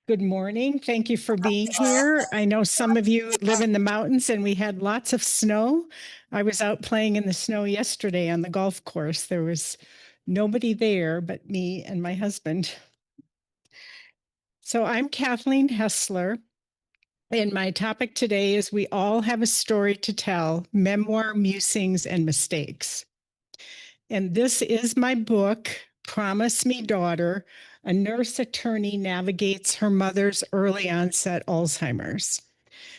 Good morning. Thank you for being here. I know some of you live in the mountains and we had lots of snow. I was out playing in the snow yesterday on the golf course. There was nobody there but me and my husband. So I'm Kathleen Hessler, and my topic today is We All Have a Story to Tell, Memoir Musings and Mistakes. And this is my book, Promise Me Daughter. A nurse attorney navigates her mother's early onset Alzheimer's.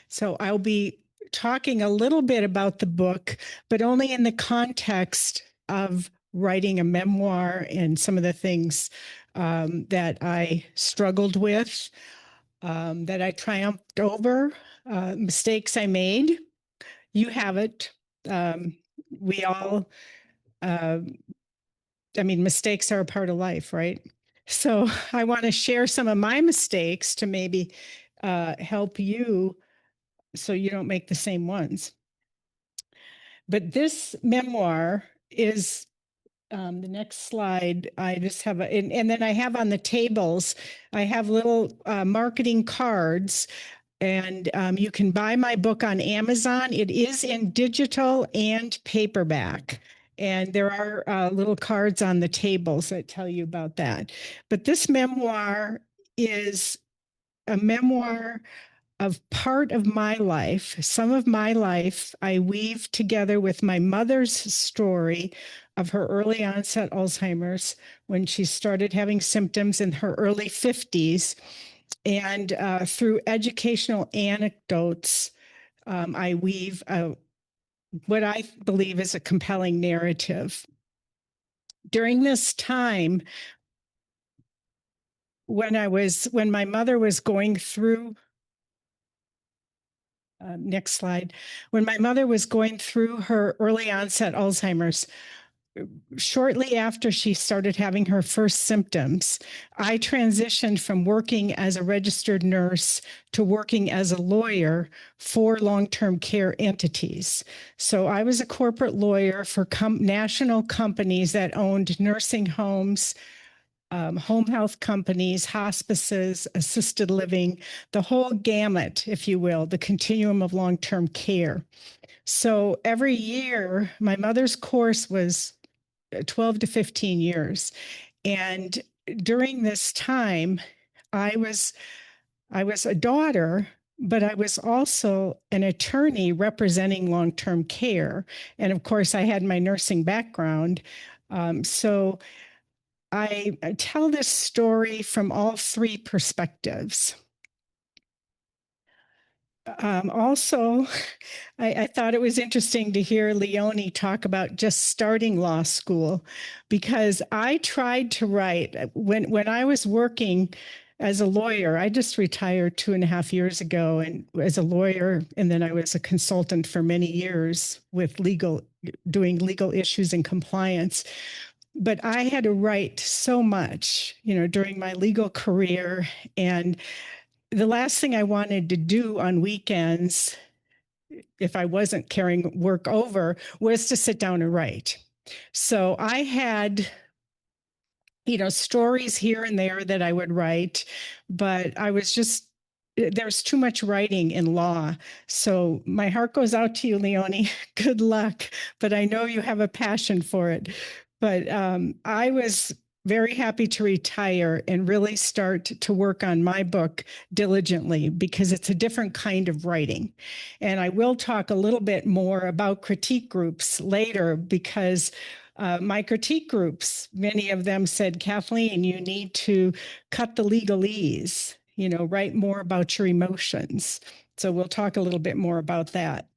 So I'll be talking a little bit about the book, but only in the context of writing a memoir and some of the things that I struggled with, that I triumphed over, mistakes I made. You have it. We all mistakes are a part of life, right? So I want to share some of my mistakes to maybe help you so you don't make the same ones. But this memoir is the next slide. I just have and then I have on the tables, I have little marketing cards. And you can buy my book on Amazon. It is in digital and paperback. And there are little cards on the tables that tell you about that. But this memoir is a memoir of part of my life. Some of my life I weave together with my mother's story of her early onset Alzheimer's when she started having symptoms in her early 50s. And through educational anecdotes, I weave what I believe is a compelling narrative. During this time, when my mother was going through, next slide, when my mother was going through her early onset Alzheimer's, shortly after she started having her first symptoms, I transitioned from working as a registered nurse to working as a lawyer for long-term care entities. So I was a corporate lawyer for national companies that owned nursing homes, home health companies, hospices, assisted living, the whole gamut, if you will, the continuum of long-term care. So every year, my mother's course was 12 to 15 years. And during this time, I was a daughter, but I was also an attorney representing long-term care. And of course, I had my nursing background. So I tell this story from all three perspectives. Also, I thought it was interesting to hear Leonie talk about just starting law school, because I tried to write when I was working as a lawyer. I just retired 2.5 years ago, and as a lawyer, and then I was a consultant for many years with doing legal issues and compliance. But I had to write so much, during my legal career, and the last thing I wanted to do on weekends, if I wasn't carrying work over, was to sit down and write. So I had, stories here and there that I would write, but there's too much writing in law. So my heart goes out to you, Leonie. Good luck. But I know you have a passion for it. But I was very happy to retire and really start to work on my book diligently, because it's a different kind of writing. And I will talk a little bit more about critique groups later, because my critique groups, many of them said, Kathleen, you need to cut the legalese, write more about your emotions. So we'll talk a little bit more about that.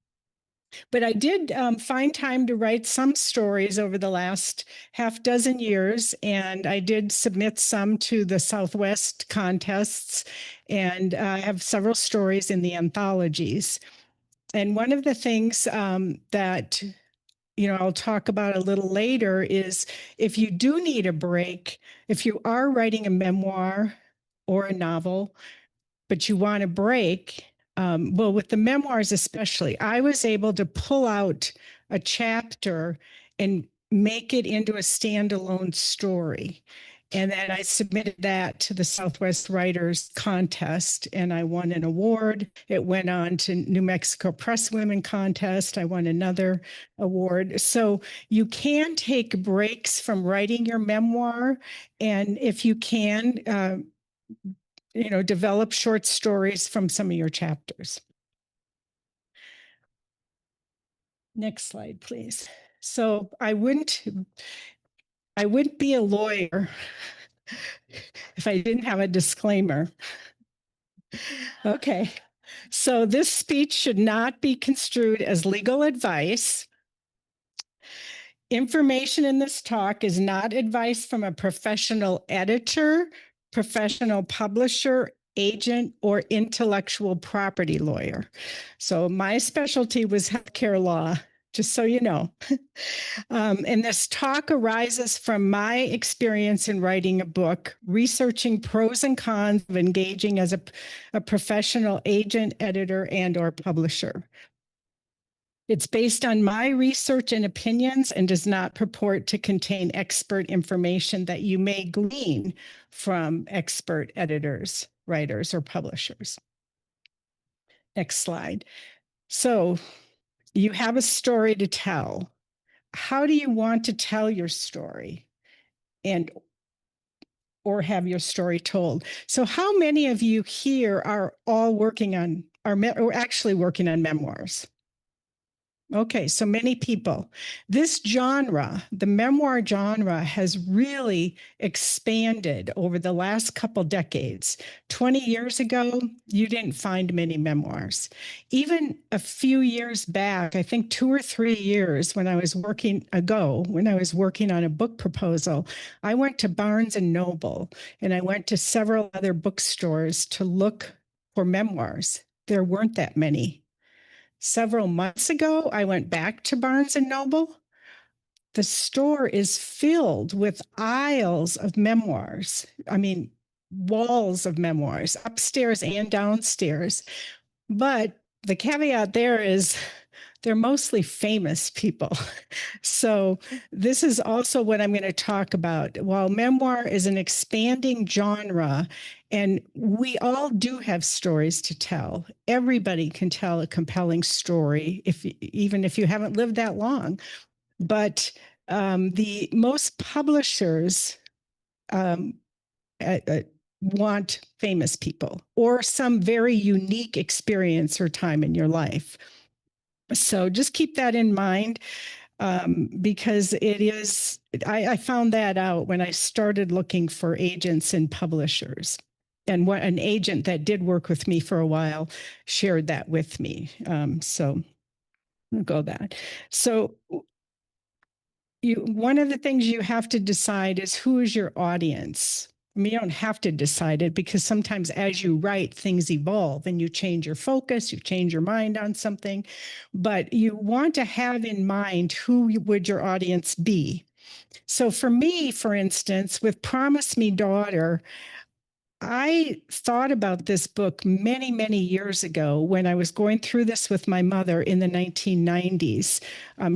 But I did find time to write some stories over the last half dozen years, and I did submit some to the SouthWest contests, and I have several stories in the anthologies. And one of the things that I'll talk about a little later is, if you do need a break, if you are writing a memoir or a novel, but you want a break, well, with the memoirs especially, I was able to pull out a chapter and make it into a standalone story. And then I submitted that to the Southwest Writers Contest, and I won an award. It went on to New Mexico Press Women Contest. I won another award. So you can take breaks from writing your memoir, and if you can, develop short stories from some of your chapters. Next slide, please. So I wouldn't be a lawyer if I didn't have a disclaimer. Okay. So this speech should not be construed as legal advice. Information in this talk is not advice from a professional editor, professional publisher, agent, or intellectual property lawyer. So my specialty was healthcare law, just so you know. And this talk arises from my experience in writing a book, researching pros and cons of engaging as a professional agent, editor, and or publisher. It's based on my research and opinions and does not purport to contain expert information that you may glean from expert editors, writers, or publishers. Next slide. So you have a story to tell. How do you want to tell your story or have your story told? So how many of you here are all working on, or actually working on memoirs? Okay, so many people. This genre, the memoir genre, has really expanded over the last couple decades. 20 years ago, you didn't find many memoirs. Even a few years back, I think 2 or 3 years when I was working on a book proposal, I went to Barnes and Noble and I went to several other bookstores to look for memoirs. There weren't that many. Several months ago, I went back to Barnes and Noble. The store is filled with aisles of memoirs. I mean, walls of memoirs, upstairs and downstairs. But the caveat there is they're mostly famous people. So this is also what I'm going to talk about. While memoir is an expanding genre, and we all do have stories to tell. Everybody can tell a compelling story, even if you haven't lived that long. But the most publishers want famous people or some very unique experience or time in your life. So just keep that in mind, because it is, I found that out when I started looking for agents and publishers. And what an agent that did work with me for a while shared that with me. So I'll go that. So one of the things you have to decide is who is your audience. I mean, you don't have to decide it because sometimes as you write, things evolve and you change your focus, you change your mind on something, but you want to have in mind who would your audience be. So for me, for instance, with Promise Me Daughter, I thought about this book many, many years ago when I was going through this with my mother in the 1990s.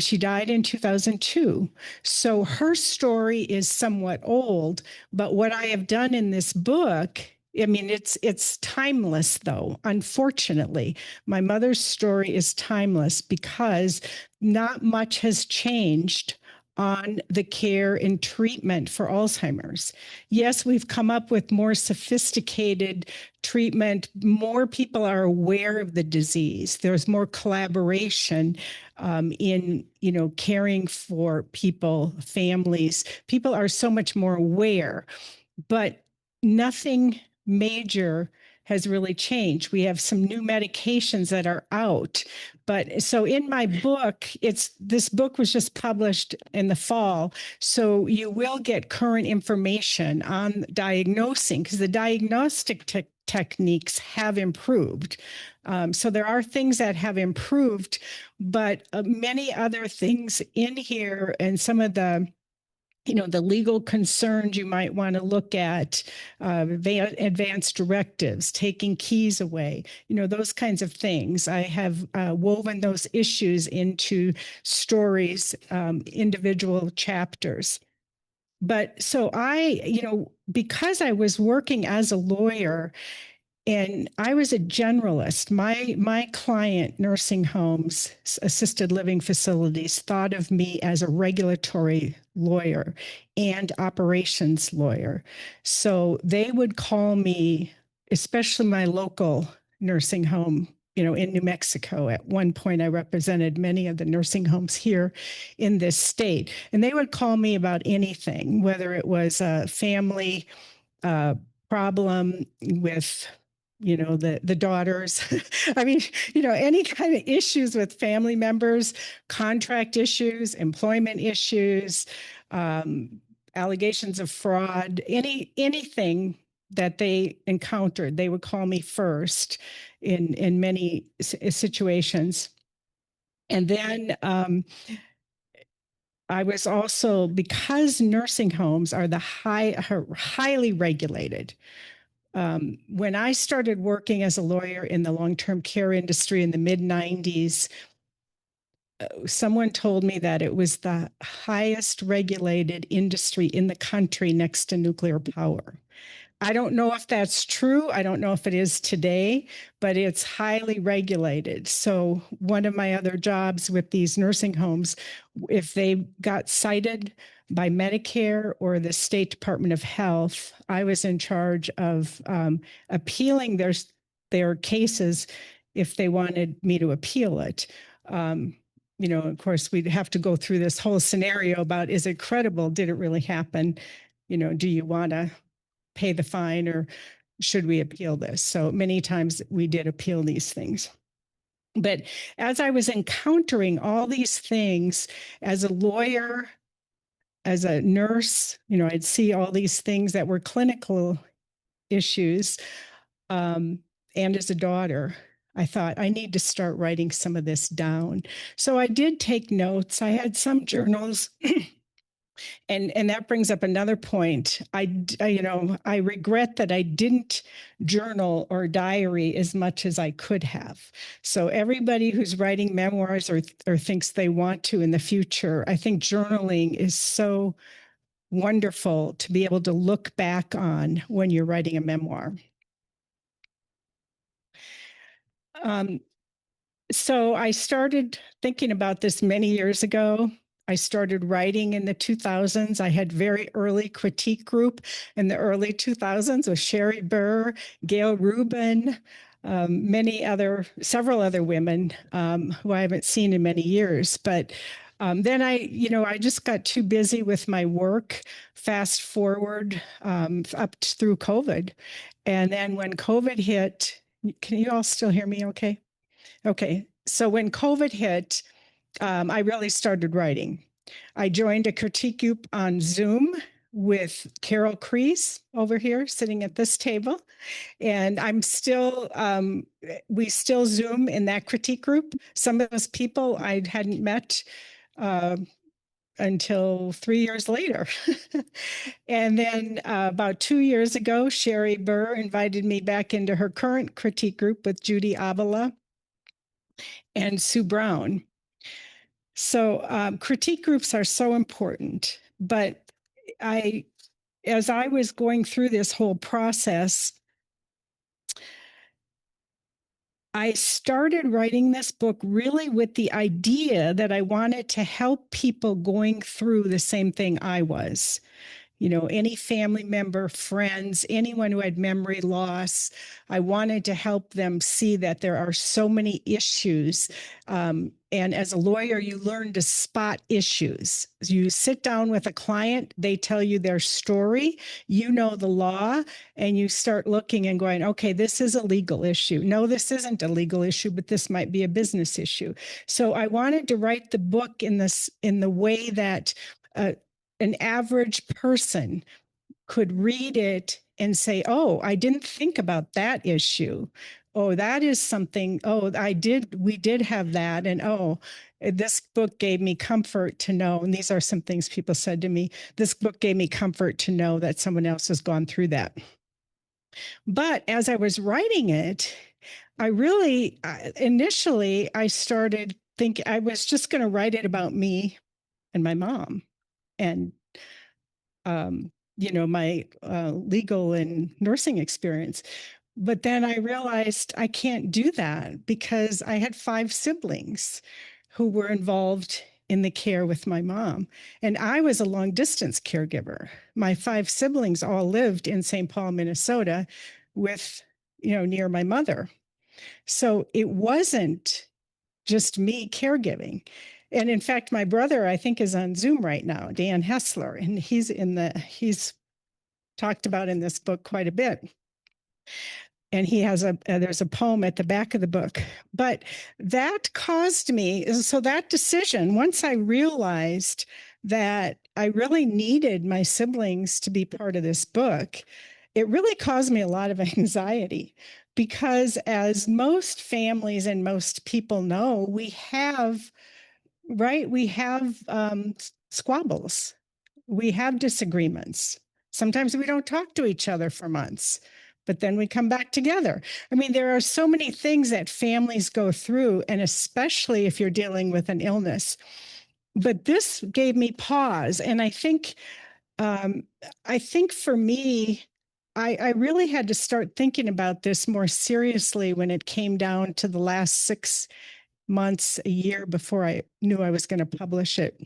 She died in 2002. So her story is somewhat old, but what I have done in this book, I mean, it's timeless, though. Unfortunately, my mother's story is timeless because not much has changed on the care and treatment for Alzheimer's. Yes, we've come up with more sophisticated treatment. More people are aware of the disease. There's more collaboration in, caring for people, families. People are so much more aware, but nothing major has really changed. We have some new medications that are out. But so in my book, this book was just published in the fall. So you will get current information on diagnosing, because the diagnostic techniques have improved. So there are things that have improved, but many other things in here, and some of the legal concerns you might want to look at, advanced directives, taking keys away, those kinds of things. I have woven those issues into stories, individual chapters. But so because I was working as a lawyer and I was a generalist, my client, nursing homes, assisted living facilities, thought of me as a regulatory lawyer and operations lawyer. So they would call me, especially my local nursing home, in New Mexico. At one point, I represented many of the nursing homes here in this state, and they would call me about anything, whether it was a family uh, problem with the daughters. I mean, any kind of issues with family members, contract issues, employment issues, um, allegations of fraud, anything that they encountered, they would call me first in many situations. And then I was also, because nursing homes are highly regulated. When I started working as a lawyer in the long-term care industry in the mid-90s, someone told me that it was the highest regulated industry in the country next to nuclear power. I don't know if that's true. I don't know if it is today, but it's highly regulated. So one of my other jobs with these nursing homes, if they got cited by Medicare or the State Department of Health, I was in charge of appealing their cases if they wanted me to appeal it. Of course, we'd have to go through this whole scenario about, is it credible? Did it really happen? Do you want to pay the fine, or should we appeal this? So many times we did appeal these things. But as I was encountering all these things as a lawyer, as a nurse, I'd see all these things that were clinical issues. And as a daughter, I thought, I need to start writing some of this down. So I did take notes. I had some journals. And that brings up another point. I regret that I didn't journal or diary as much as I could have. So everybody who's writing memoirs or thinks they want to in the future, I think journaling is so wonderful to be able to look back on when you're writing a memoir. So I started thinking about this many years ago. I started writing in the 2000s. I had very early critique group in the early 2000s with Sherry Burr, Gail Rubin, several other women who I haven't seen in many years. But then I just got too busy with my work. Fast forward up through COVID. And then when COVID hit, can you all still hear me okay? Okay. So when COVID hit, I really started writing. I joined a critique group on Zoom with Carol Crease over here sitting at this table. And we still Zoom in that critique group. Some of those people I hadn't met until 3 years later. And then about 2 years ago, Sherry Burr invited me back into her current critique group with Judy Avila and Sue Brown. So critique groups are so important. But as I was going through this whole process, I started writing this book really with the idea that I wanted to help people going through the same thing I was. Any family member, friends, anyone who had memory loss. I wanted to help them see that there are so many issues. And as a lawyer, you learn to spot issues. You sit down with a client, they tell you their story, you know the law, and you start looking and going, okay, this is a legal issue. No, this isn't a legal issue, but this might be a business issue. So I wanted to write the book in the way that an average person could read it and say, oh, I didn't think about that issue. Oh, that is something. Oh, we did have that. And oh, this book gave me comfort to know. And these are some things people said to me. This book gave me comfort to know that someone else has gone through that. But as I was writing it, initially, I started thinking I was just going to write it about me and my mom. And my legal and nursing experience. But then I realized I can't do that because I had 5 siblings who were involved in the care with my mom. And I was a long distance caregiver. My 5 siblings all lived in St. Paul, Minnesota with, near my mother. So it wasn't just me caregiving. And in fact, my brother, I think, is on Zoom right now, Dan Hessler, and he's talked about in this book quite a bit. And he has there's a poem at the back of the book. But that caused me, so that decision, once I realized that I really needed my siblings to be part of this book, it really caused me a lot of anxiety because, as most families and most people know, we have squabbles, we have disagreements. Sometimes we don't talk to each other for months, but then we come back together. I mean, there are so many things that families go through, and especially if you're dealing with an illness. But this gave me pause, and I think for me, I really had to start thinking about this more seriously when it came down to the last 6 months, a year before I knew I was going to publish it.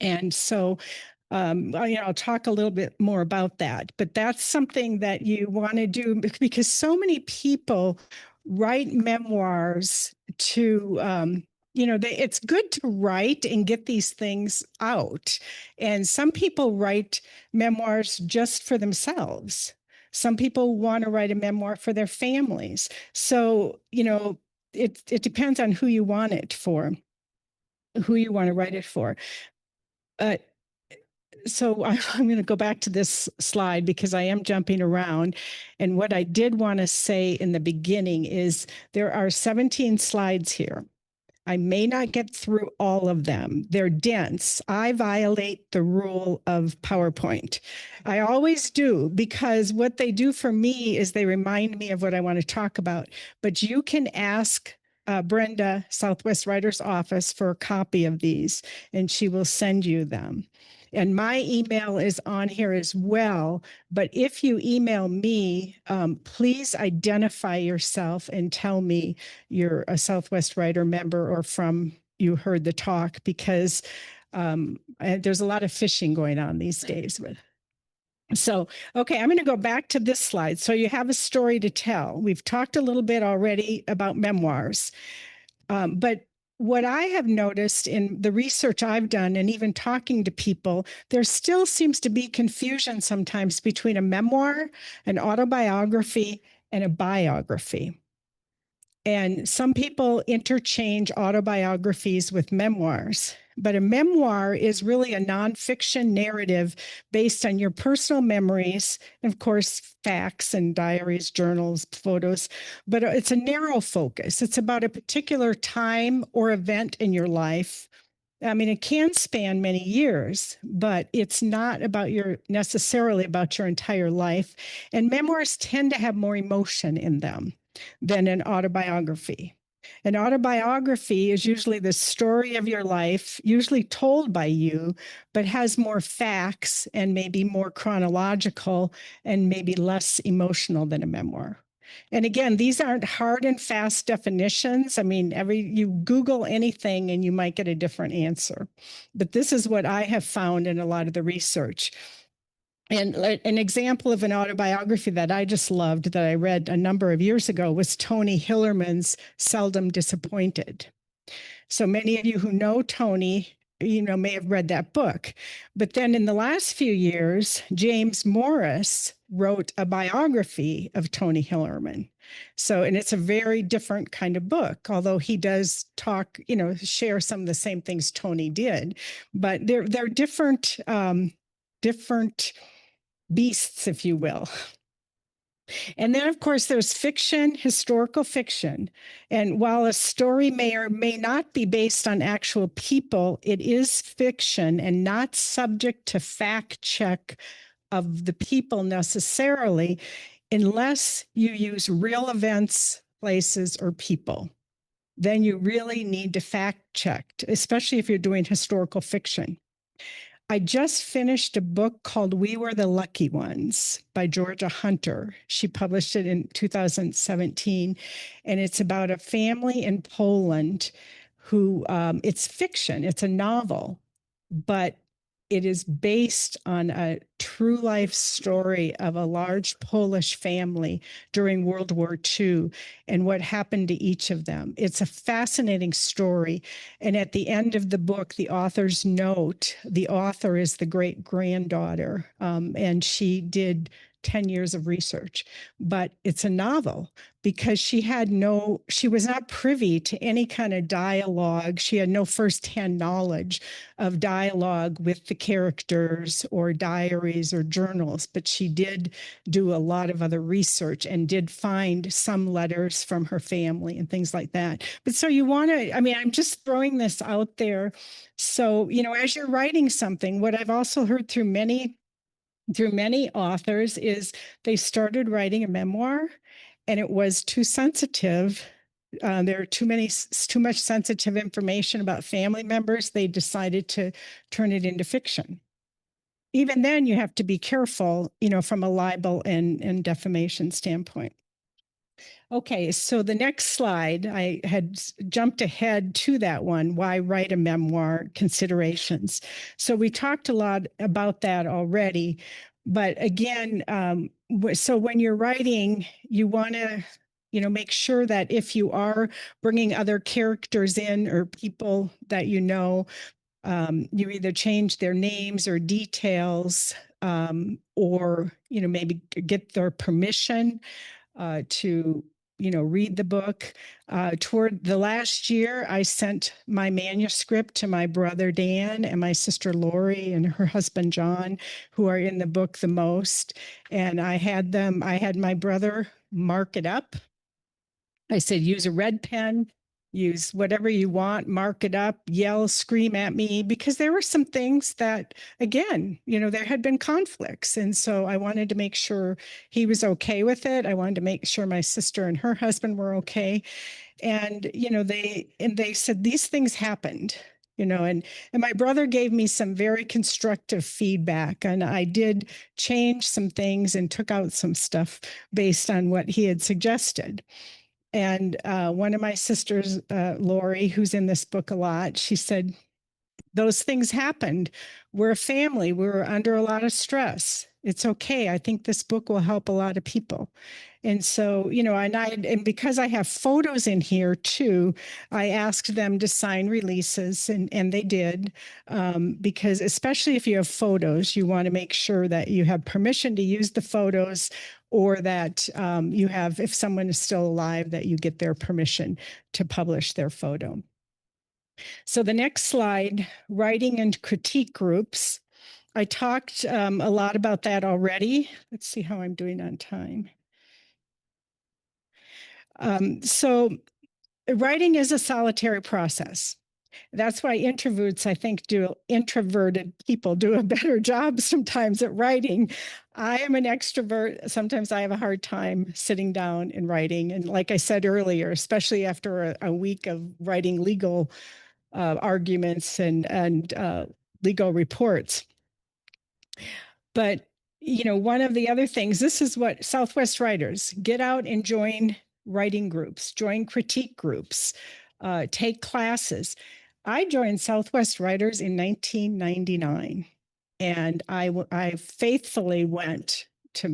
And so, I'll talk a little bit more about that, but that's something that you want to do because so many people write memoirs to, it's good to write and get these things out. And some people write memoirs just for themselves. Some people want to write a memoir for their families. So, it depends on who you want it for, who you want to write it for. So I'm going to go back to this slide because I am jumping around. And what I did want to say in the beginning is there are 17 slides here. I may not get through all of them. They're dense. I violate the rule of PowerPoint. I always do, because what they do for me is they remind me of what I want to talk about. But you can ask Brenda, Southwest Writer's Office, for a copy of these, and she will send you them. And my email is on here as well. But if you email me, please identify yourself and tell me you're a Southwest Writer member or you heard the talk, because there's a lot of phishing going on these days. So, okay, I'm going to go back to this slide. So you have a story to tell. We've talked a little bit already about memoirs, but what I have noticed in the research I've done and even talking to people, there still seems to be confusion sometimes between a memoir, an autobiography, and a biography. And some people interchange autobiographies with memoirs. But a memoir is really a nonfiction narrative based on your personal memories, and of course, facts and diaries, journals, photos. But it's a narrow focus. It's about a particular time or event in your life. I mean, it can span many years, but it's not necessarily about your entire life. And memoirs tend to have more emotion in them than an autobiography. An autobiography is usually the story of your life, usually told by you, but has more facts and maybe more chronological and maybe less emotional than a memoir. And again, these aren't hard and fast definitions. I mean, you Google anything and you might get a different answer. But this is what I have found in a lot of the research. And an example of an autobiography that I just loved that I read a number of years ago was Tony Hillerman's Seldom Disappointed. So many of you who know Tony, may have read that book. But then in the last few years, James Morris wrote a biography of Tony Hillerman. So, and it's a very different kind of book, although he does talk, share some of the same things Tony did. But they're different beasts, if you will. And then, of course, there's fiction, historical fiction. And while a story may or may not be based on actual people, it is fiction and not subject to fact check of the people necessarily, unless you use real events, places, or people. Then you really need to fact check, especially if you're doing historical fiction. I just finished a book called We Were the Lucky Ones by Georgia Hunter. She published it in 2017, and it's about a family in Poland who, it's fiction, it's a novel, but it is based on a true life story of a large Polish family during World War II and what happened to each of them. It's a fascinating story. And at the end of the book, the author's note, the author is the great granddaughter, and she did 10 years of research, but it's a novel because she was not privy to any kind of dialogue. She had no firsthand knowledge of dialogue with the characters or diaries or journals, but she did do a lot of other research and did find some letters from her family and things like that. But so you want to, I mean, I'm just throwing this out there. So, as you're writing something, what I've also heard through many authors is they started writing a memoir and it was too sensitive. There are too much sensitive information about family members. They decided to turn it into fiction. Even then, you have to be careful, from a libel and defamation standpoint. Okay, so the next slide, I had jumped ahead to that one, why write a memoir, considerations. So we talked a lot about that already. But again, so when you're writing, you want to, make sure that if you are bringing other characters in or people that you you either change their names or details, or, maybe get their permission to read the book. Toward the last year, I sent my manuscript to my brother Dan and my sister Lori and her husband John, who are in the book the most. And I had my brother mark it up. I said, use a red pen, use whatever you want, mark it up, yell, scream at me, because there were some things that, again, there had been conflicts. And so I wanted to make sure he was okay with it. I wanted to make sure my sister and her husband were okay. And, they said these things happened, and my brother gave me some very constructive feedback, and I did change some things and took out some stuff based on what he had suggested. And one of my sisters, Lori, who's in this book a lot, she said, those things happened. We're a family. We're under a lot of stress. It's okay. I think this book will help a lot of people. And so, and because I have photos in here too, I asked them to sign releases, and they did, because especially if you have photos, you want to make sure that you have permission to use the photos, or that you have, if someone is still alive, that you get their permission to publish their photo. So the next slide, writing and critique groups. I talked a lot about that already. Let's see how I'm doing on time. So writing is a solitary process. That's why introverts, I think, introverted people do a better job sometimes at writing. I am an extrovert. Sometimes I have a hard time sitting down and writing. And like I said earlier, especially after a week of writing legal arguments and legal reports. But, one of the other things, this is what SouthWest writers get out and join writing groups, join critique groups, take classes. I joined SouthWest Writers in 1999, and I faithfully went to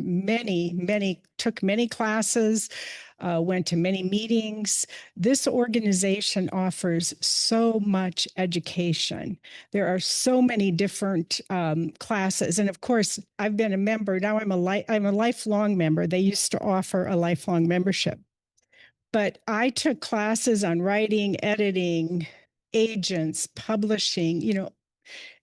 took many classes, went to many meetings. This organization offers so much education. There are so many different classes. And of course, I've been a member. Now I'm a lifelong member. They used to offer a lifelong membership. But I took classes on writing, editing, agents, publishing,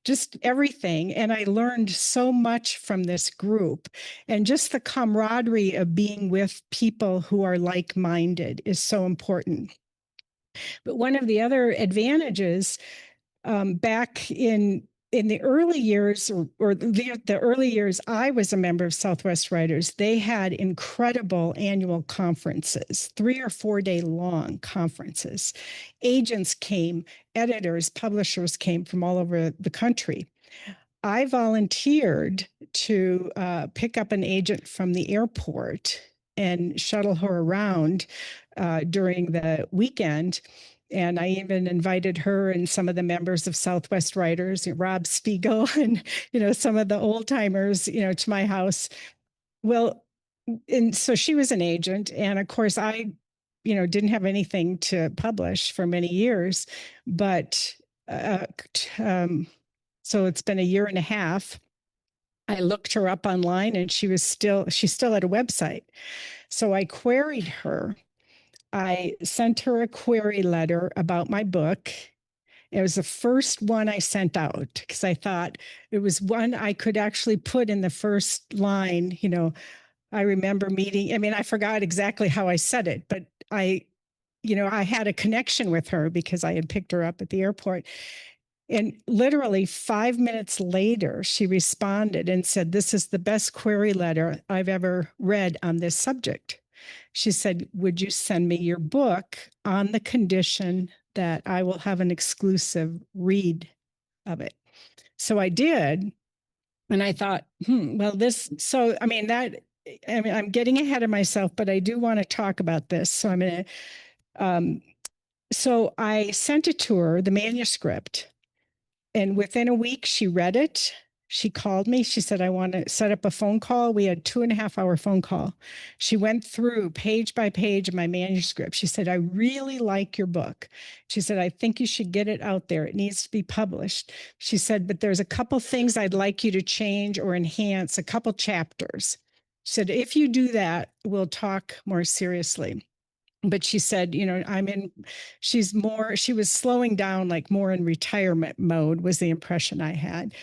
just everything. And I learned so much from this group. And just the camaraderie of being with people who are like-minded is so important. But one of the other advantages back in the early years, or the early years I was a member of SouthWest Writers, they had incredible annual conferences, 3 or 4 day long conferences. Agents came, editors, publishers came from all over the country. I volunteered to pick up an agent from the airport and shuttle her around during the weekend. And I even invited her and some of the members of SouthWest writers, Rob Spiegel, and some of the old timers, to my house. Well, and so she was an agent, and of course I, didn't have anything to publish for many years, but uh, so it's been a year and a half. I looked her up online and she still had a website. So I queried her. I sent her a query letter about my book. It was the first one I sent out because I thought it was one I could actually put in the first line. I remember meeting, I forgot exactly how I said it, but I had a connection with her because I had picked her up at the airport. And literally 5 minutes later, she responded and said, "This is the best query letter I've ever read on this subject." She said, "Would you send me your book on the condition that I will have an exclusive read of it?" So I did. And I thought, well, I'm getting ahead of myself, but I do want to talk about this. So I'm going to, so I sent it to her, the manuscript. And within a week, she read it. She called me. She said, "I want to set up a phone call." We had 2.5 hour phone call. She went through page by page of my manuscript. She said, "I really like your book." She said, "I think you should get it out there. It needs to be published." She said, "But there's a couple things I'd like you to change or enhance, a couple chapters." She said, "If you do that, we'll talk more seriously." But she said, she was slowing down, like more in retirement mode was the impression I had.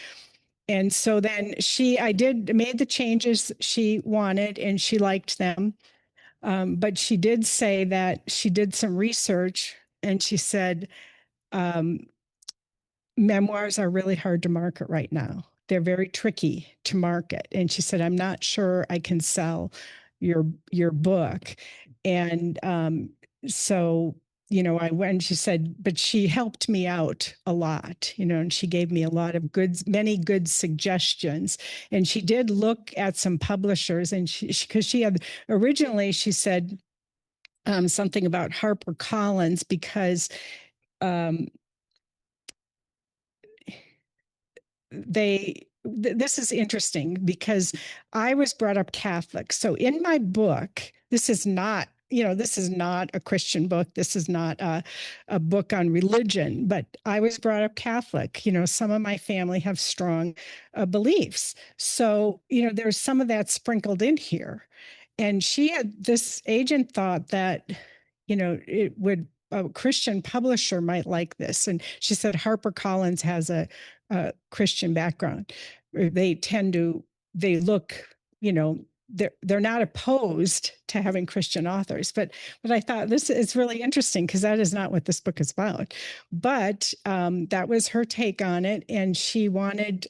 And so then made the changes she wanted and she liked them. But she did say that she did some research and she said, memoirs are really hard to market right now. They're very tricky to market. And she said, "I'm not sure I can sell your book." And so, I went, she said, but she helped me out a lot, and she gave me a lot of many good suggestions. And she did look at some publishers, and because she had originally, she said something about HarperCollins because this is interesting because I was brought up Catholic. So in my book, this is not a Christian book. This is not a book on religion, but I was brought up Catholic. Some of my family have strong beliefs. So, there's some of that sprinkled in here. And this agent thought that, a Christian publisher might like this. And she said HarperCollins has a Christian background. They look, they're not opposed to having Christian authors, but I thought this is really interesting because that is not what this book is about. But that was her take on it, and she wanted.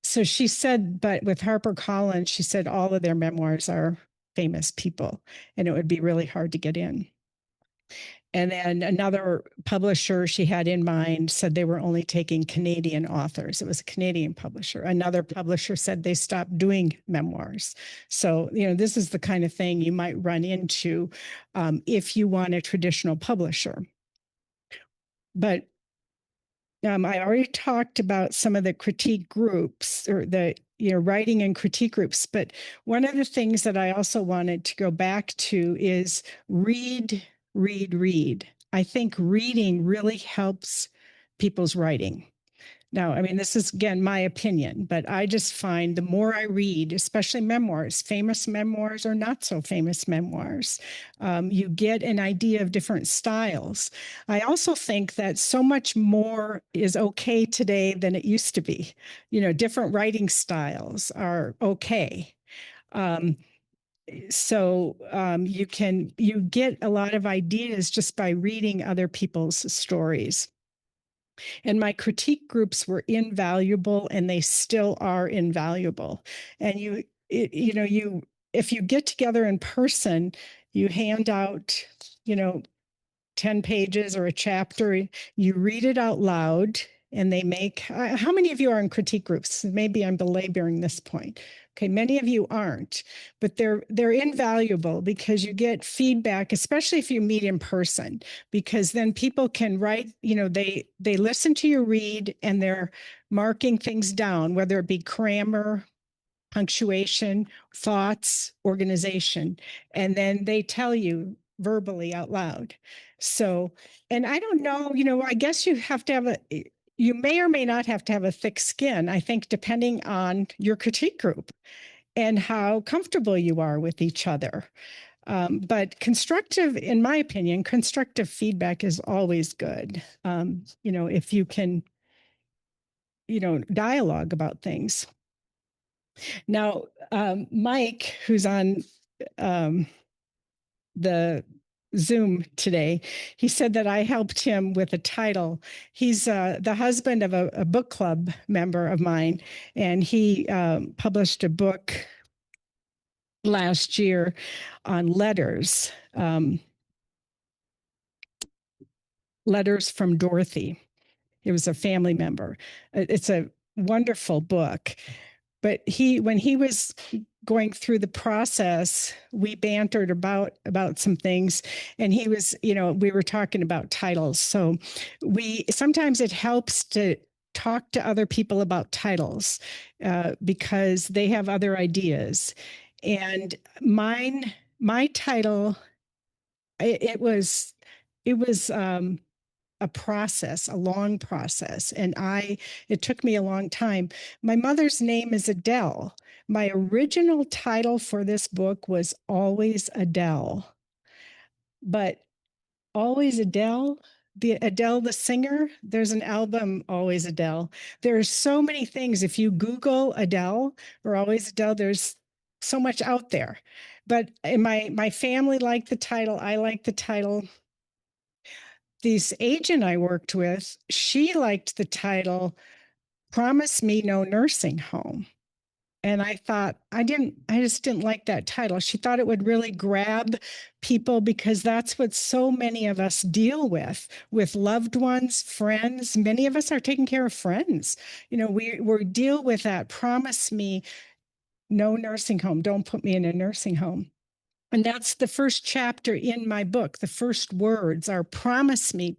So she said, but with HarperCollins, she said all of their memoirs are famous people, and it would be really hard to get in. And then another publisher she had in mind said they were only taking Canadian authors. It was a Canadian publisher. Another publisher said they stopped doing memoirs. So, this is the kind of thing you might run into if you want a traditional publisher. But I already talked about some of the critique groups or the writing and critique groups. But one of the things that I also wanted to go back to is read. I think reading really helps people's writing. Now, this is, again, my opinion, but I just find the more I read, especially memoirs, famous memoirs or not so famous memoirs, you get an idea of different styles. I also think that so much more is okay today than it used to be. Different writing styles are okay. So you get a lot of ideas just by reading other people's stories. And my critique groups were invaluable, and they still are invaluable. And if you get together in person, you hand out 10 pages or a chapter, you read it out loud, and they make, how many of you are in critique groups? Maybe I'm belaboring this point. Okay, many of you aren't, but they're invaluable because you get feedback, especially if you meet in person, because then people can write, they listen to you read and they're marking things down, whether it be grammar, punctuation, thoughts, organization, and then they tell you verbally out loud. So, and I don't know, I guess you have to have you may or may not have to have a thick skin, I think, depending on your critique group and how comfortable you are with each other. But constructive, in my opinion, constructive feedback is always good. If you can, dialogue about things. Now, Mike, who's on the Zoom today, he said that I helped him with a title. He's the husband of a book club member of mine, and he published a book last year on letters, letters from Dorothy. It was a family member. It's a wonderful book. But when he was going through the process, we bantered about some things, and he was, we were talking about titles. So sometimes it helps to talk to other people about titles because they have other ideas. And my title, it was a process, a long process. And it took me a long time. My mother's name is Adele. My original title for this book was Always Adele. But Always Adele, the singer, there's an album, Always Adele. There's so many things. If you Google Adele or Always Adele, there's so much out there. But my family liked the title. I liked the title. This agent I worked with, she liked the title Promise Me No Nursing Home. And I thought, I just didn't like that title. She thought it would really grab people because that's what so many of us deal with loved ones, friends. Many of us are taking care of friends. We deal with that. Promise me no nursing home. Don't put me in a nursing home. And that's the first chapter in my book. The first words are promise me,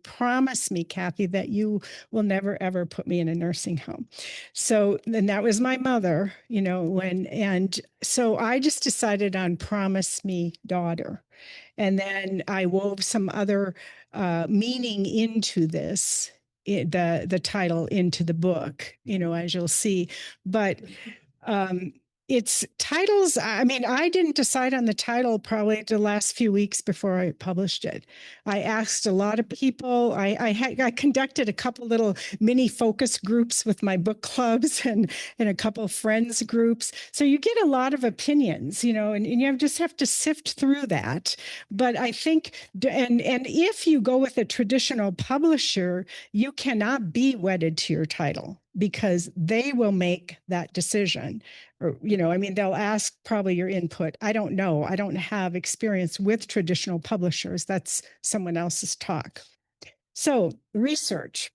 Kathy, that you will never, ever put me in a nursing home. So then that was my mother, and so I just decided on promise me, daughter. And then I wove some other meaning into this, the title into the book, as you'll see. But it's titles. I mean, I didn't decide on the title probably the last few weeks before I published it. I asked a lot of people. I conducted a couple little mini focus groups with my book clubs and a couple friends groups. So you get a lot of opinions, and you just have to sift through that. But I think, and if you go with a traditional publisher, you cannot be wedded to your title because they will make that decision. Or, they'll ask probably your input. I don't know. I don't have experience with traditional publishers. That's someone else's talk. So research.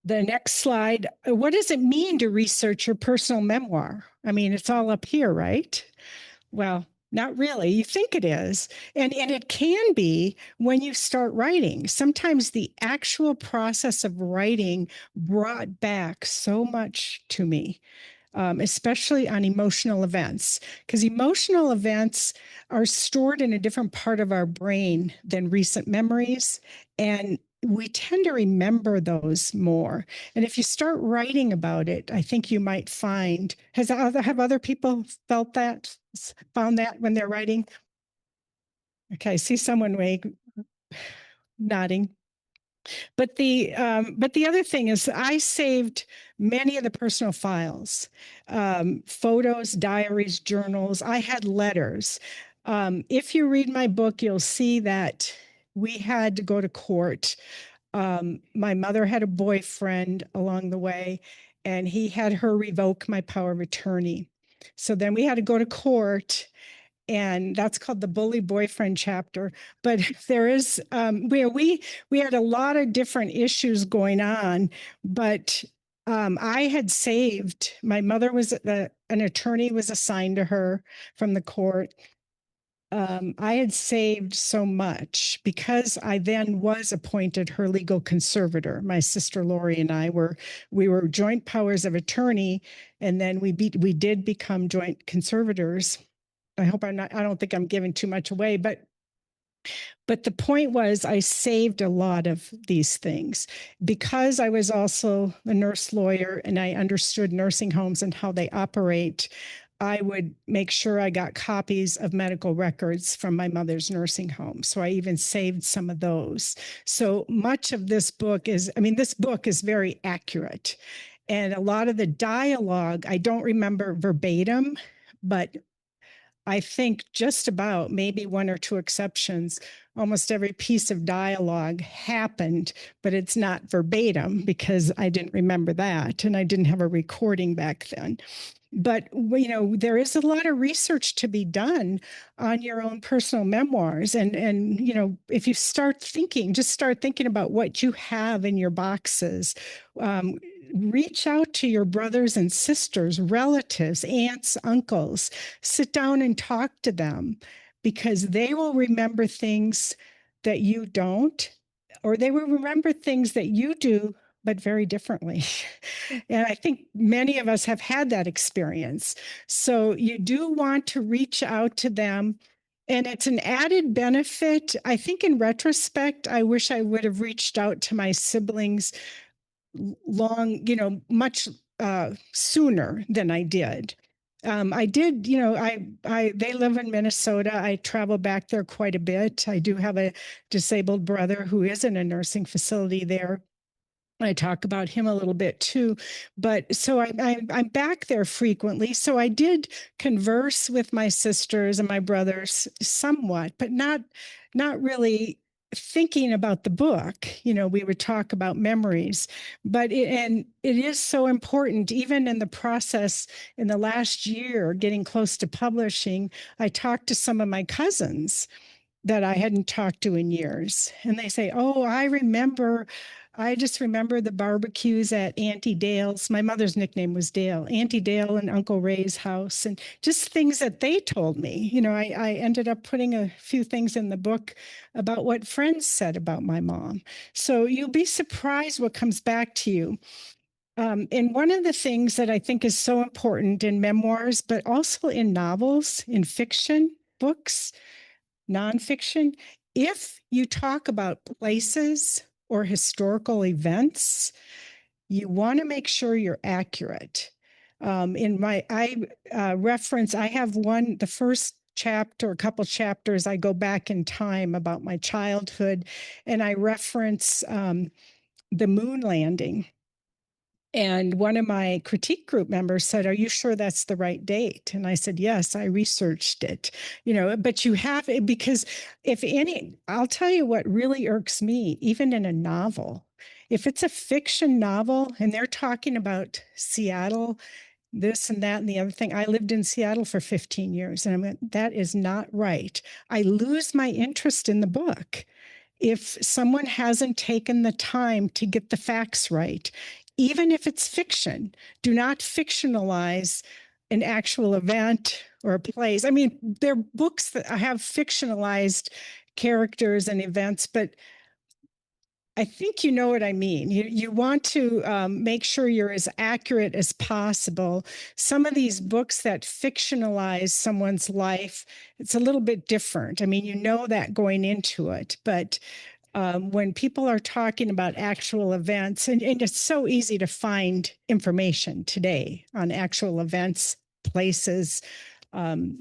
The next slide. What does it mean to research your personal memoir? I mean, it's all up here, right? Well, not really. You think it is. And it can be when you start writing. Sometimes the actual process of writing brought back so much to me. Especially on emotional events, because emotional events are stored in a different part of our brain than recent memories. And we tend to remember those more. And if you start writing about it, I think you might find, have other people found that when they're writing? Okay, I see someone nodding. But the other thing is I saved many of the personal files, photos, diaries, journals. I had letters. If you read my book, you'll see that we had to go to court. My mother had a boyfriend along the way, and he had her revoke my power of attorney. So then we had to go to court. and that's called the bully boyfriend chapter. But there is where we had a lot of different issues going on, but I had saved. My mother was an attorney was assigned to her from the court. I had saved so much because I then was appointed her legal conservator. My sister Lori and we were joint powers of attorney, and then we did become joint conservators. I don't think I'm giving too much away, but the point was I saved a lot of these things because I was also a nurse lawyer and I understood nursing homes and how they operate. I would make sure I got copies of medical records from my mother's nursing home. So I even saved some of those. So much of this book is very accurate. And a lot of the dialogue, I don't remember verbatim, but I think just about, maybe one or two exceptions, almost every piece of dialogue happened, but it's not verbatim because I didn't remember that and I didn't have a recording back then. But, there is a lot of research to be done on your own personal memoirs. And if you just start thinking about what you have in your boxes. Reach out to your brothers and sisters, relatives, aunts, uncles, sit down and talk to them because they will remember things that you don't, or they will remember things that you do, but very differently. And I think many of us have had that experience. So you do want to reach out to them. And it's an added benefit. I think in retrospect, I wish I would have reached out to my siblings much sooner than I did. I did, they live in Minnesota. I travel back there quite a bit. I do have a disabled brother who is in a nursing facility there. I talk about him a little bit too, but so I'm back there frequently. So I did converse with my sisters and my brothers somewhat, but not really thinking about the book. We would talk about memories, but it is so important, even in the process in the last year, getting close to publishing. I talked to some of my cousins that I hadn't talked to in years, and they say, "Oh, I just remember the barbecues at Auntie Dale's." My mother's nickname was Dale. Auntie Dale and Uncle Ray's house, and just things that they told me. I ended up putting a few things in the book about what friends said about my mom. So you'll be surprised what comes back to you. And one of the things that I think is so important in memoirs, but also in novels, in fiction books, nonfiction, if you talk about places or historical events, you want to make sure you're accurate. I have the first chapter, a couple chapters, I go back in time about my childhood, and I reference the moon landing. And one of my critique group members said, "Are you sure that's the right date?" And I said, "Yes, I researched it." But you have it, because I'll tell you what really irks me, even in a novel, if it's a fiction novel and they're talking about Seattle, this and that and the other thing. I lived in Seattle for 15 years, and I went, that is not right. I lose my interest in the book if someone hasn't taken the time to get the facts right. Even if it's fiction, do not fictionalize an actual event or a place. I mean, there are books that have fictionalized characters and events, but I think you know what I mean. You want to make sure you're as accurate as possible. Some of these books that fictionalize someone's life, it's a little bit different. I mean, you know that going into it, but when people are talking about actual events, and it's so easy to find information today on actual events, places,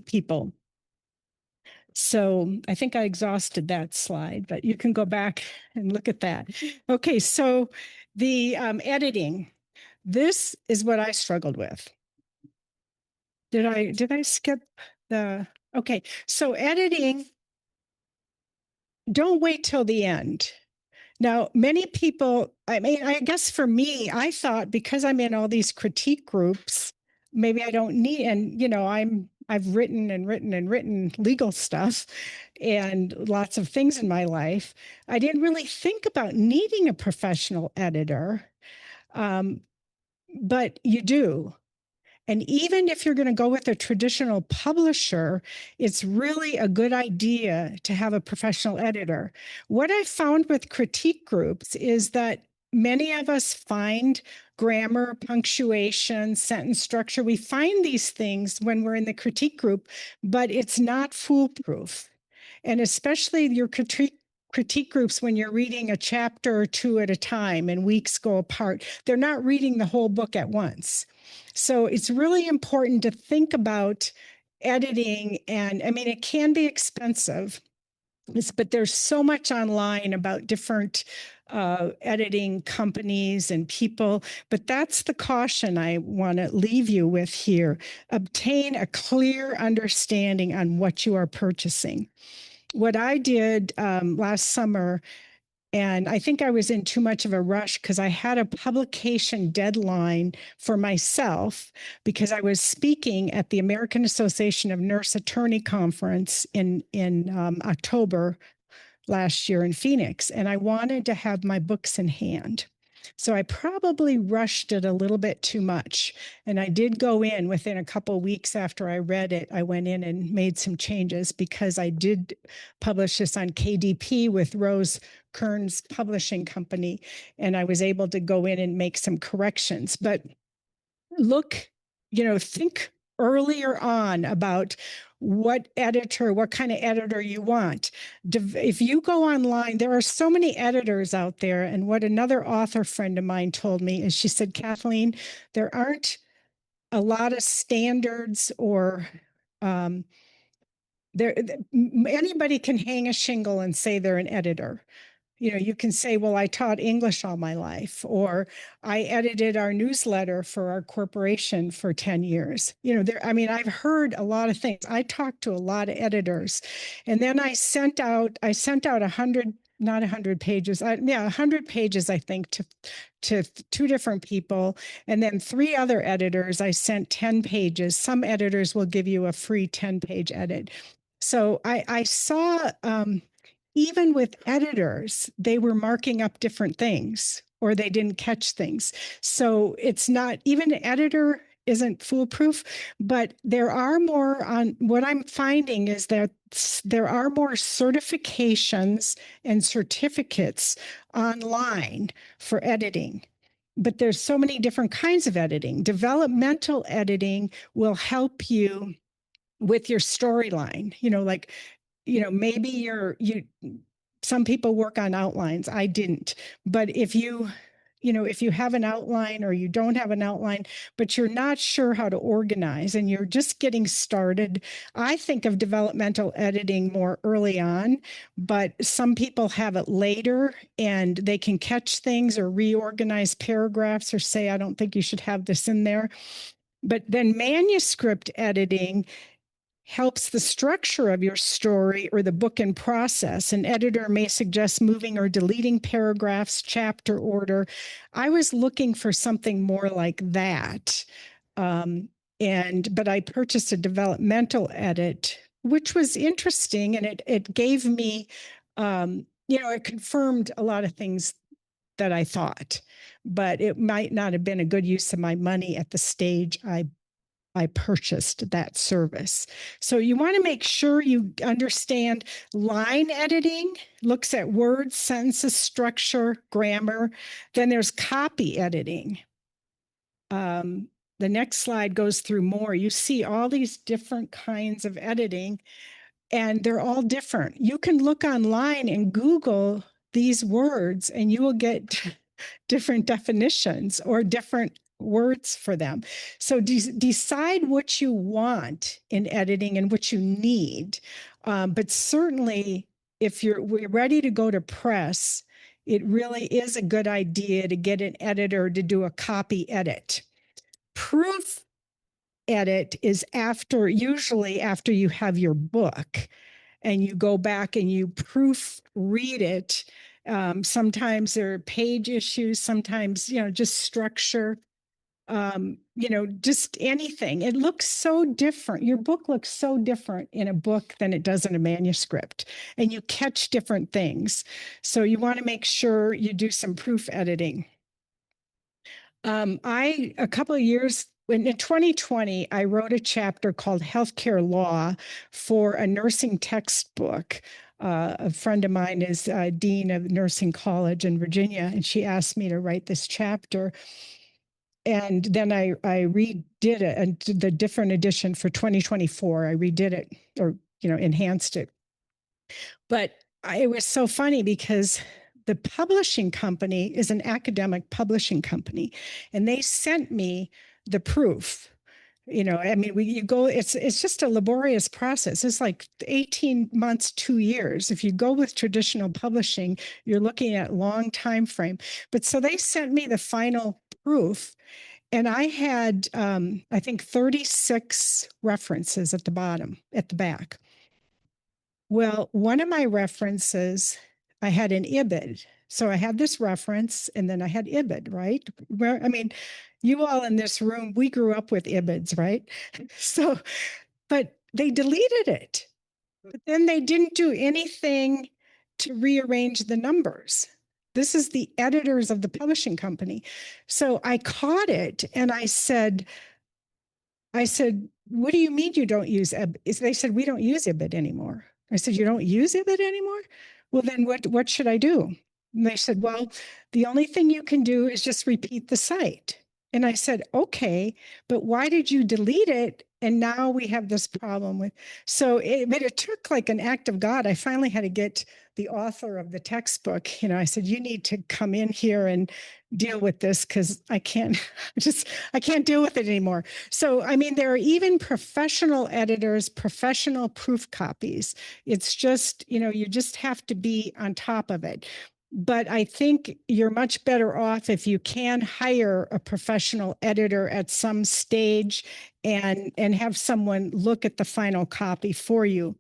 people. So I think I exhausted that slide, but you can go back and look at that. Okay, so the editing. This is what I struggled with. Did I skip the? Okay, so editing. Don't wait till the end. Now, many people, I mean, I guess for me, I thought because I'm in all these critique groups, maybe I don't need, and I've written and written and written legal stuff and lots of things in my life. I didn't really think about needing a professional editor, um, but you do. And even if you're going to go with a traditional publisher, it's really a good idea to have a professional editor. What I found with critique groups is that many of us find grammar, punctuation, sentence structure. We find these things when we're in the critique group, but it's not foolproof. And especially your critique groups when you're reading a chapter or two at a time and weeks go apart, they're not reading the whole book at once. So it's really important to think about editing. And I mean, it can be expensive, but there's so much online about different editing companies and people. But that's the caution I want to leave you with here. Obtain a clear understanding on what you are purchasing. What I did last summer, and I think I was in too much of a rush because I had a publication deadline for myself because I was speaking at the American Association of Nurse Attorney Conference in October last year in Phoenix, and I wanted to have my books in hand. So I probably rushed it a little bit too much. And I did go in within a couple of weeks after I read it. I went in and made some changes because I did publish this on KDP with Rose Kern's publishing company. And I was able to go in and make some corrections. But look, think earlier on about what kind of editor you want. If you go online, there are so many editors out there. And what another author friend of mine told me is she said, Kathleen, there aren't a lot of standards or anybody can hang a shingle and say they're an editor. You can say, well, I taught English all my life, or I edited our newsletter for our corporation for 10 years. I've heard a lot of things. I talked to a lot of editors, and then I sent out 100, not 100 pages. 100 pages, I think, to two different people. And then 3 other editors, I sent 10 pages. Some editors will give you a free 10-page edit. So I saw, even with editors, they were marking up different things or they didn't catch things. So it's not, even an editor isn't foolproof, but there are more on what I'm finding is that there are more certifications and certificates online for editing. But there's so many different kinds of editing. Developmental editing will help you with your storyline, maybe some people work on outlines. I didn't. But if you have an outline or you don't have an outline, but you're not sure how to organize and you're just getting started, I think of developmental editing more early on, but some people have it later and they can catch things or reorganize paragraphs or say, I don't think you should have this in there. But then manuscript editing helps the structure of your story or the book in process. An editor may suggest moving or deleting paragraphs, chapter order. I was looking for something more like that. But I purchased a developmental edit, which was interesting. And it gave me, it confirmed a lot of things that I thought, but it might not have been a good use of my money at the stage I purchased that service. So you want to make sure you understand line editing, looks at words, sentences, structure, grammar. Then there's copy editing. The next slide goes through more. You see all these different kinds of editing, and they're all different. You can look online and Google these words, and you will get different definitions or different words for them. So decide what you want in editing and what you need. But certainly, if we're ready to go to press, it really is a good idea to get an editor to do a copy edit. Proof edit is usually after you have your book and you go back and you proofread it. Sometimes there are page issues, sometimes, just structure. just anything. It looks so different. Your book looks so different in a book than it does in a manuscript, and you catch different things. So you want to make sure you do some proof editing. A couple of years in 2020, I wrote a chapter called Healthcare Law for a nursing textbook. A friend of mine is dean of nursing college in Virginia, and she asked me to write this chapter. And then I redid it, and the different edition for 2024, I redid it, or enhanced it. But it was so funny because the publishing company is an academic publishing company, and they sent me the proof. It's just a laborious process. It's like 18 months, 2 years. If you go with traditional publishing, you're looking at long time frame. But so they sent me the final proof, and I had, I think, 36 references at the back. Well, one of my references, I had an IBID. So I had this reference, and then I had IBID, right? You all in this room, we grew up with IBIDs, right? So, but they deleted it. But then they didn't do anything to rearrange the numbers. This is the editors of the publishing company. So I caught it, and I said, what do you mean you don't use IBID? They said, we don't use IBID anymore. I said, you don't use IBID anymore? Well, then what should I do? And they said, well, the only thing you can do is just repeat the site. And I said, okay, but why did you delete it? And now we have this problem with, but it took like an act of God. I finally had to get the author of the textbook. I said, you need to come in here and deal with this, because I can't deal with it anymore. So, there are even professional editors, professional proof copies. It's just, you just have to be on top of it. But I think you're much better off if you can hire a professional editor at some stage and have someone look at the final copy for you.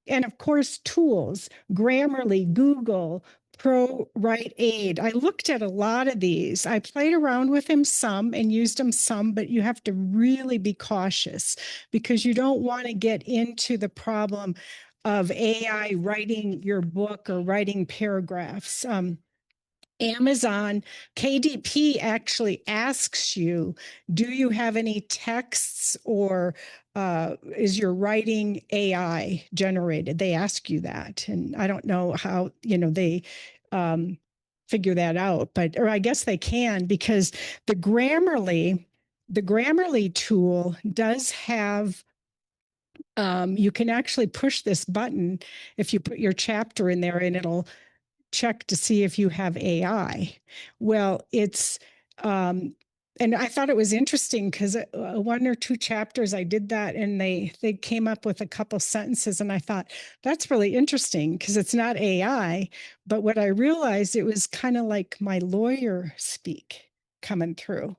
And of course, tools, Grammarly, Google, ProWriteAid. I looked at a lot of these. I played around with them some and used them some, but you have to really be cautious, because you don't want to get into the problem of AI writing your book or writing paragraphs. Amazon, KDP actually asks you, do you have any texts, or is your writing AI generated? They ask you that. And I don't know how, they figure that out, or I guess they can, because the Grammarly tool does have, you can actually push this button if you put your chapter in there, and it'll check to see if you have AI. Well, it's, and I thought it was interesting because one or two chapters I did that, and they came up with a couple sentences, and I thought that's really interesting because it's not AI. But what I realized, it was kind of like my lawyer speak coming through,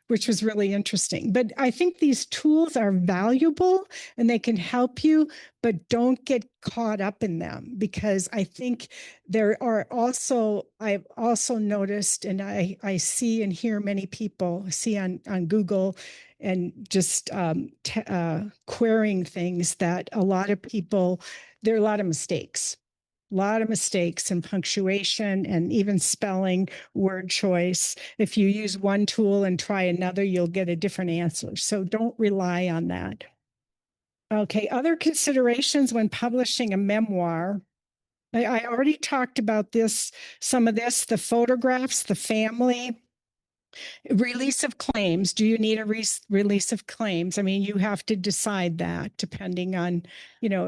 which was really interesting. But I think these tools are valuable and they can help you, but don't get caught up in them, because I think I've also noticed, and I see and hear many people see on Google and just querying things, that there are a lot of mistakes. A lot of mistakes in punctuation and even spelling, word choice. If you use one tool and try another, you'll get a different answer. So don't rely on that. Okay, other considerations when publishing a memoir. I already talked about some of this, the photographs, the family. Release of claims. Do you need a release of claims? You have to decide that depending on,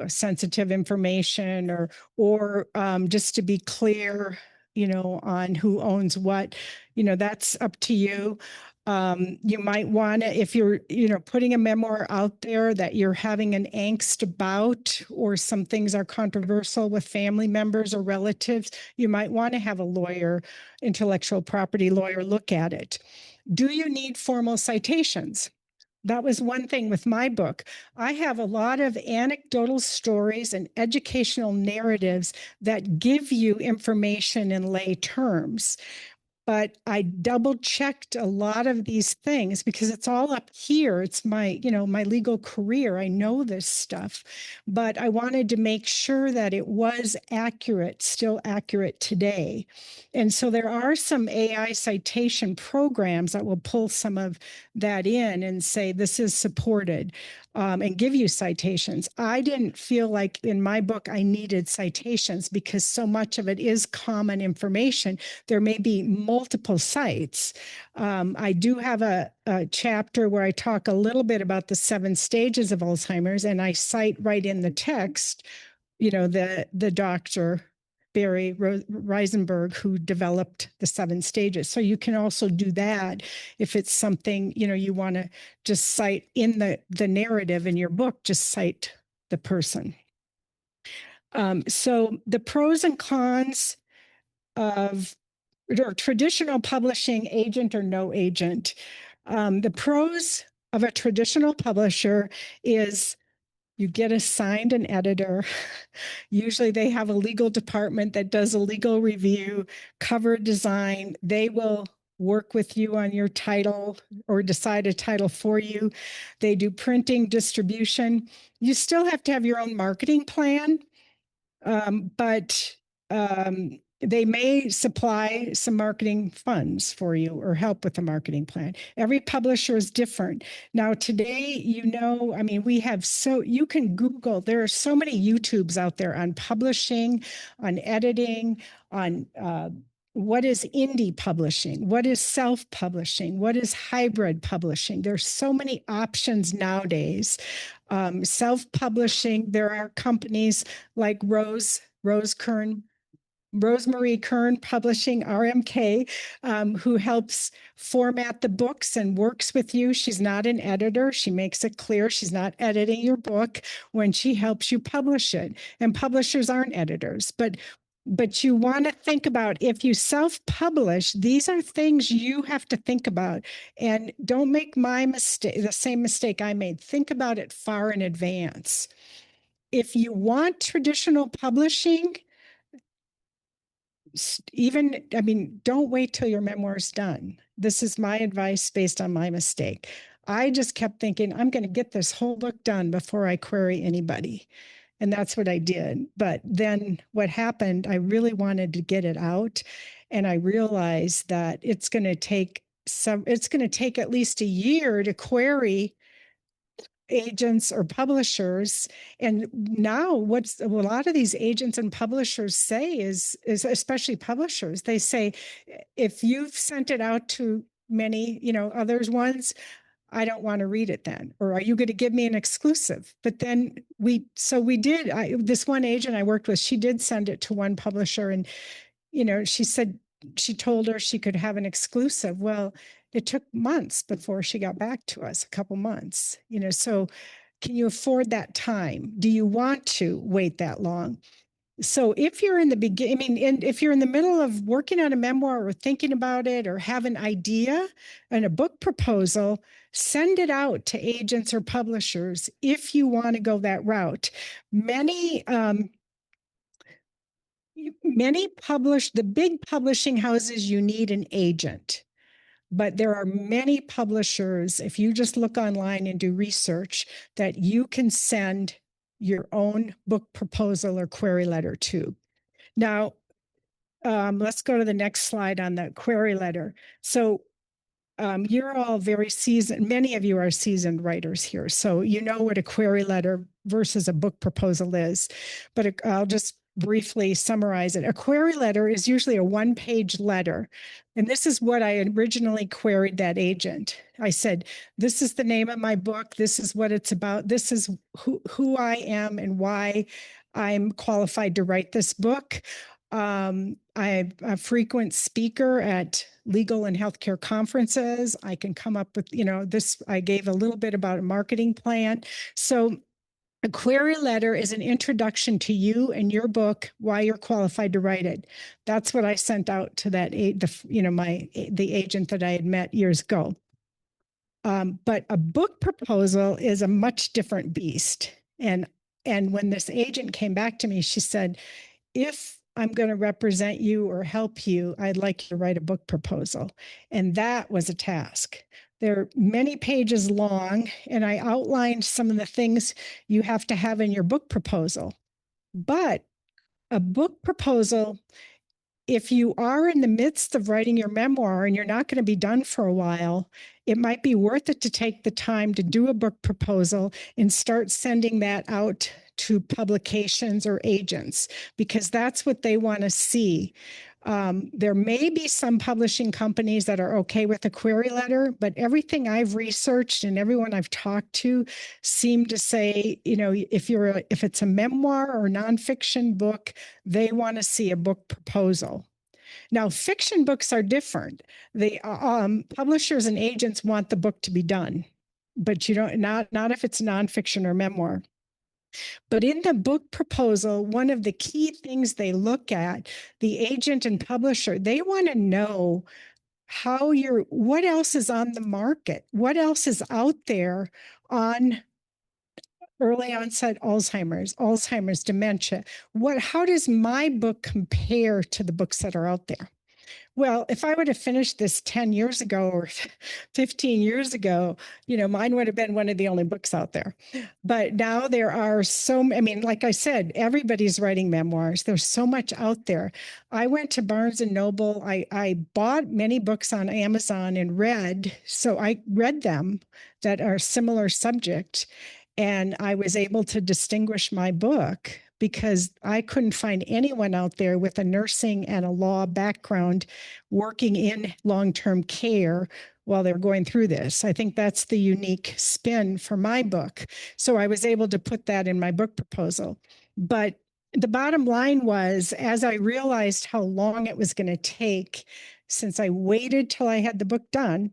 sensitive information, or just to be clear, on who owns what, that's up to you. You might want to, if you're, putting a memoir out there that you're having an angst about, or some things are controversial with family members or relatives, you might want to have a lawyer, intellectual property lawyer, look at it. Do you need formal citations? That was one thing with my book. I have a lot of anecdotal stories and educational narratives that give you information in lay terms. but I double checked a lot of these things because it's all up here. It's my, my legal career. I know this stuff, but I wanted to make sure that it was accurate, still accurate today. And so there are some AI citation programs that will pull some of that in and say, this is supported. And give you citations. I didn't feel like in my book I needed citations because so much of it is common information. There may be multiple sites. I do have a chapter where I talk a little bit about the 7 stages of Alzheimer's, and I cite right in the text, the doctor Barry Reisenberg, who developed the 7 stages. So you can also do that if it's something, you want to just cite in the narrative in your book, just cite the person. So the pros and cons of traditional publishing, agent or no agent. The pros of a traditional publisher is you get assigned an editor. Usually they have a legal department that does a legal review, cover design. They will work with you on your title or decide a title for you. They do printing, distribution. You still have to have your own marketing plan, but they may supply some marketing funds for you or help with the marketing plan. Every publisher is different. Now, today, we have you can Google, there are so many YouTubes out there on publishing, on editing, on what is indie publishing, what is self-publishing, what is hybrid publishing. There's so many options nowadays. Self-publishing, there are companies like Rosemary Kern Publishing, RMK, who helps format the books and works with you. She's not an editor. She makes it clear she's not editing your book when she helps you publish it. And publishers aren't editors, but you want to think about, if you self-publish, these are things you have to think about. And don't make the same mistake I made. Think about it far in advance. If you want traditional publishing, don't wait till your memoir's done. This is my advice based on my mistake. I just kept thinking, I'm going to get this whole book done before I query anybody. And that's what I did. But then what happened, I really wanted to get it out. And I realized that it's going to take at least a year to query agents or publishers. And now what a lot of these agents and publishers say is especially publishers, they say, if you've sent it out to many, others ones, I don't want to read it then. Or are you going to give me an exclusive? But then we did. This one agent I worked with, she did send it to one publisher, and she said she told her she could have an exclusive. Well, it took months before she got back to us, a couple months, so can you afford that time? Do you want to wait that long? So if you're in the beginning, and if you're in the middle of working on a memoir or thinking about it or have an idea and a book proposal, send it out to agents or publishers if you want to go that route. Many the big publishing houses, you need an agent. But there are many publishers, if you just look online and do research, that you can send your own book proposal or query letter to. Now, let's go to the next slide on the query letter. So you're all very seasoned. Many of you are seasoned writers here. So you know what a query letter versus a book proposal is. But I'll just briefly summarize it. A query letter is usually a one-page letter. And this is what I originally queried that agent. I said, this is the name of my book. This is what it's about. This is who I am and why I'm qualified to write this book. I'm a frequent speaker at legal and healthcare conferences. I can come up with, this, I gave a little bit about a marketing plan. So a query letter is an introduction to you and your book, why you're qualified to write it. That's what I sent out to the agent that I had met years ago. But a book proposal is a much different beast. And when this agent came back to me, she said, if I'm going to represent you or help you, I'd like you to write a book proposal. And that was a task. They're many pages long, and I outlined some of the things you have to have in your book proposal. But a book proposal, if you are in the midst of writing your memoir and you're not going to be done for a while, it might be worth it to take the time to do a book proposal and start sending that out to publications or agents, because that's what they want to see. There may be some publishing companies that are okay with a query letter, but everything I've researched and everyone I've talked to seem to say, if it's a memoir or nonfiction book, they want to see a book proposal. Now, fiction books are different. The publishers and agents want the book to be done, but not if it's nonfiction or memoir. But in the book proposal, one of the key things they look at, the agent and publisher, they want to know what else is on the market, what else is out there on early onset Alzheimer's, dementia. How does my book compare to the books that are out there? Well, if I would have finished this 10 years ago or 15 years ago, mine would have been one of the only books out there. But now there are like I said, everybody's writing memoirs. There's so much out there. I went to Barnes and Noble. I bought many books on Amazon and I read them that are similar subject. And I was able to distinguish my book because I couldn't find anyone out there with a nursing and a law background working in long-term care while they're going through this. I think that's the unique spin for my book. So I was able to put that in my book proposal. But the bottom line was, as I realized how long it was going to take, since I waited till I had the book done,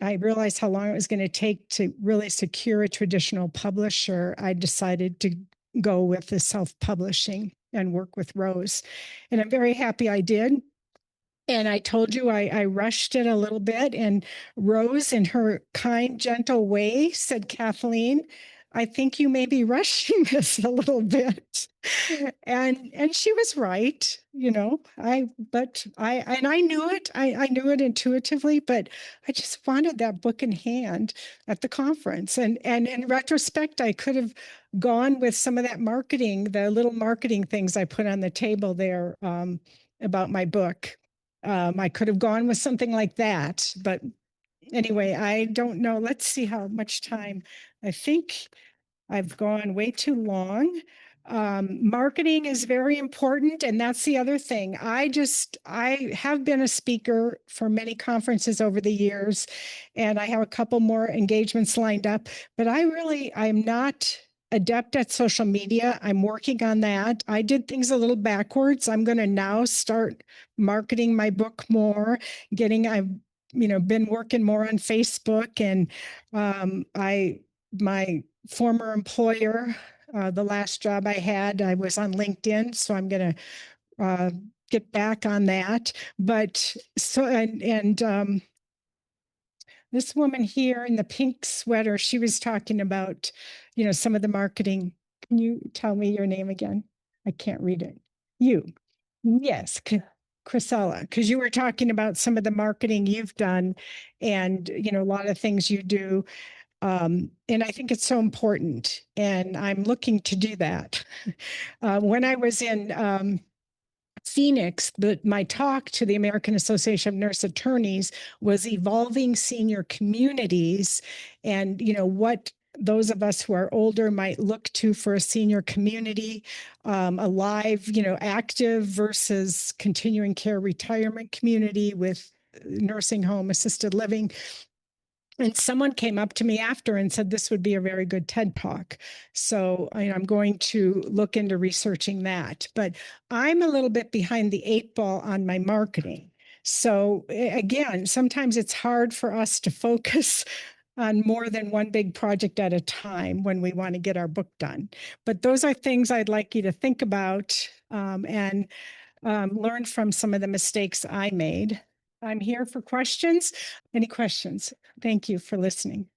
I realized how long it was going to take to really secure a traditional publisher. I decided to go with the self-publishing and work with Rose. And I'm very happy I did. And I told you I rushed it a little bit. And Rose, in her kind, gentle way, said, Kathleen, I think you may be rushing this a little bit. And she was right, I knew it. I knew it intuitively, but I just wanted that book in hand at the conference. And in retrospect, I could have gone with some of that marketing, the little marketing things I put on the table there about my book. I could have gone with something like that, but anyway, I don't know. Let's see how much time. I think I've gone way too long. Marketing is very important. And that's the other thing. I have been a speaker for many conferences over the years, and I have a couple more engagements lined up, but I'm not adept at social media. I'm working on that. I did things a little backwards. I'm going to now start marketing my book more, I've been working more on Facebook, and my former employer, the last job I had, I was on LinkedIn, so I'm going to get back on that. But this woman here in the pink sweater, she was talking about, some of the marketing. Can you tell me your name again? I can't read it. You. Yes, Chrisella, because you were talking about some of the marketing you've done and, a lot of things you do. And I think it's so important, and I'm looking to do that. When I was in Phoenix, my talk to the American Association of Nurse Attorneys was evolving senior communities, and what those of us who are older might look to for a senior community, alive, active versus continuing care retirement community with nursing home, assisted living. And someone came up to me after and said this would be a very good TED Talk. So I'm going to look into researching that. But I'm a little bit behind the 8 ball on my marketing. So again, sometimes it's hard for us to focus on more than one big project at a time when we want to get our book done. But those are things I'd like you to think about and learn from some of the mistakes I made. I'm here for questions. Any questions? Thank you for listening.